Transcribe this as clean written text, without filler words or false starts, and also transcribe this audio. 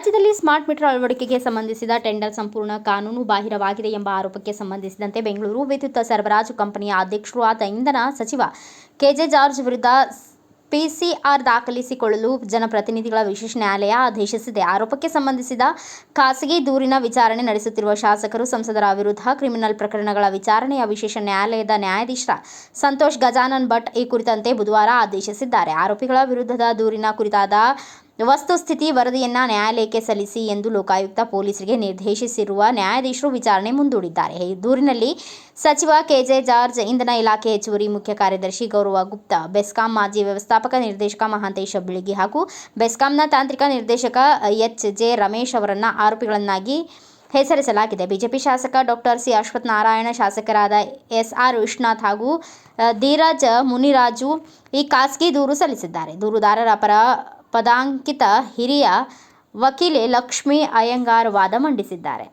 ರಾಜ್ಯದಲ್ಲಿ smart meter ಅಳವಡಿಕೆಗೆ ಸಂಬಂಧಿಸಿದ ಟೆಂಡರ್ ಸಂಪೂರ್ಣ ಕಾನೂನು ಬಾಹಿರವಾಗಿದೆ ಎಂಬ ಆರೋಪಕ್ಕೆ ಸಂಬಂಧಿಸಿದಂತೆ ಬೆಂಗಳೂರು ವಿದ್ಯುತ್ ಸರಬರಾಜು ಕಂಪನಿಯ ಅಧ್ಯಕ್ಷರೂ ಆದ ಇಂಧನ ಸಚಿವ ಕೆಜೆ ಜಾರ್ಜ್ ವಿರುದ್ಧ ಪಿಸಿಆರ್ ದಾಖಲಿಸಿಕೊಳ್ಳಲು ಜನಪ್ರತಿನಿಧಿಗಳ ವಿಶೇಷ ನ್ಯಾಯಾಲಯ ಆದೇಶಿಸಿದೆ. ಆರೋಪಕ್ಕೆ ಸಂಬಂಧಿಸಿದ ಖಾಸಗಿ ದೂರಿನ ವಿಚಾರಣೆ ನಡೆಸುತ್ತಿರುವ ಶಾಸಕರು, ಸಂಸದರ ವಿರುದ್ಧ ಕ್ರಿಮಿನಲ್ ಪ್ರಕರಣಗಳ ವಿಚಾರಣೆಯ ವಿಶೇಷ ನ್ಯಾಯಾಲಯದ ನ್ಯಾಯಾಧೀಶ ಸಂತೋಷ್ ಗಜಾನನ್ ಭಟ್ ಈ ಕುರಿತಂತೆ ಬುಧವಾರ ಆದೇಶಿಸಿದ್ದಾರೆ. ಆರೋಪಿಗಳ ವಿರುದ್ಧದ ದೂರಿನ ಕುರಿತಾದ ವಸ್ತುಸ್ಥಿತಿ ವರದಿಯನ್ನು ನ್ಯಾಯಾಲಯಕ್ಕೆ ಸಲ್ಲಿಸಿ ಎಂದು ಲೋಕಾಯುಕ್ತ ಪೊಲೀಸರಿಗೆ ನಿರ್ದೇಶಿಸಿರುವ ನ್ಯಾಯಾಧೀಶರು ವಿಚಾರಣೆ ಮುಂದೂಡಿದ್ದಾರೆ. ಈ ದೂರಿನಲ್ಲಿ ಸಚಿವ ಕೆಜೆ ಜಾರ್ಜ್, ಇಂಧನ ಇಲಾಖೆ ಹೆಚ್ಚುವರಿ ಮುಖ್ಯ ಕಾರ್ಯದರ್ಶಿ ಗೌರವ ಗುಪ್ತಾ, ಬೆಸ್ಕಾಂ ಮಾಜಿ ವ್ಯವಸ್ಥಾಪಕ ನಿರ್ದೇಶಕ ಮಹಾಂತೇಶ ಬಿಳಿಗಿ ಹಾಗೂ ಬೆಸ್ಕಾಂನ ತಾಂತ್ರಿಕ ನಿರ್ದೇಶಕ ಎಚ್.ಜೆ. ರಮೇಶ್ ಅವರನ್ನು ಆರೋಪಿಗಳನ್ನಾಗಿ ಹೆಸರಿಸಲಾಗಿದೆ. ಬಿಜೆಪಿ ಶಾಸಕ ಡಾಕ್ಟರ್ ಸಿ. ಅಶ್ವಥ್ ನಾರಾಯಣ, ಶಾಸಕರಾದ ಎಸ್.ಆರ್. ವಿಶ್ವನಾಥ್ ಹಾಗೂ ಧೀರಜ್ ಮುನಿರಾಜು ಈ ಖಾಸಗಿ ದೂರು ಸಲ್ಲಿಸಿದ್ದಾರೆ. ದೂರುದಾರರ ಪರ ಪದಾಂಕಿತ ಹಿರಿಯ ವಕೀಲೆ ಲಕ್ಷ್ಮೀ ಅಯ್ಯಂಗಾರ್ ವಾದ ಮಂಡಿಸಿದ್ದಾರೆ.